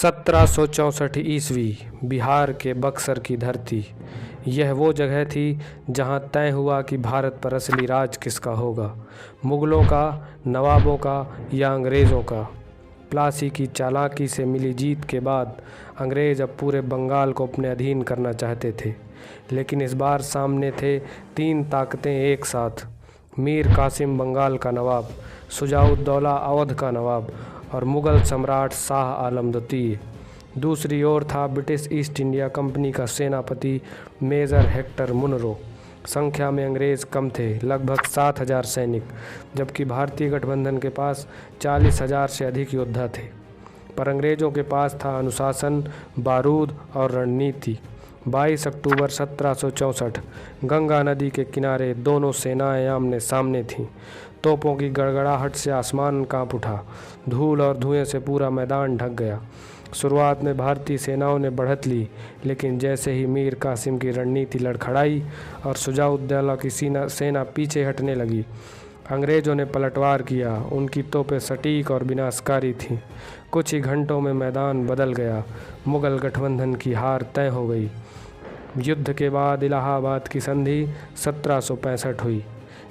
1764 ईस्वी बिहार के बक्सर की धरती। यह वो जगह थी जहां तय हुआ कि भारत पर असली राज किसका होगा, मुग़लों का, नवाबों का या अंग्रेज़ों का। प्लासी की चालाकी से मिली जीत के बाद अंग्रेज़ अब पूरे बंगाल को अपने अधीन करना चाहते थे, लेकिन इस बार सामने थे तीन ताकतें एक साथ। मीर कासिम बंगाल का नवाब, शुजाउद्दौला अवध का नवाब और मुग़ल सम्राट शाह आलम द्वितीय। दूसरी ओर था ब्रिटिश ईस्ट इंडिया कंपनी का सेनापति मेजर हेक्टर मुनरो। संख्या में अंग्रेज़ कम थे, लगभग 7,000 सैनिक, जबकि भारतीय गठबंधन के पास 40,000 से अधिक योद्धा थे। पर अंग्रेज़ों के पास था अनुशासन, बारूद और रणनीति। 22 अक्टूबर 1764 गंगा नदी के किनारे दोनों सेनाएं आमने सामने थीं। तोपों की गड़गड़ाहट से आसमान कांप उठा, धूल और धुएं से पूरा मैदान ढक गया। शुरुआत में भारतीय सेनाओं ने बढ़त ली, लेकिन जैसे ही मीर कासिम की रणनीति लड़खड़ाई और शुजाउद्दौला की सेना पीछे हटने लगी, अंग्रेज़ों ने पलटवार किया। उनकी तोपें सटीक और विनाशकारी थीं। कुछ ही घंटों में मैदान बदल गया। मुग़ल गठबंधन की हार तय हो गई। युद्ध के बाद इलाहाबाद की संधि 1765 हुई,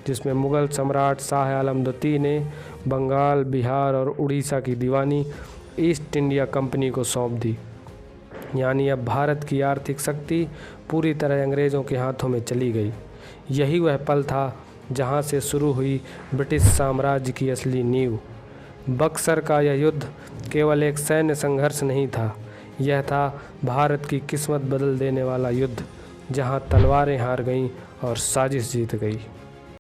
जिसमें मुग़ल सम्राट शाह आलम द्वितीय ने बंगाल, बिहार और उड़ीसा की दीवानी ईस्ट इंडिया कंपनी को सौंप दी। यानी अब भारत की आर्थिक शक्ति पूरी तरह अंग्रेज़ों के हाथों में चली गई। यही वह पल था जहां से शुरू हुई ब्रिटिश साम्राज्य की असली नींव। बक्सर का यह युद्ध केवल एक सैन्य संघर्ष नहीं था, यह था भारत की किस्मत बदल देने वाला युद्ध, जहां तलवारें हार गईं और साजिश जीत गई।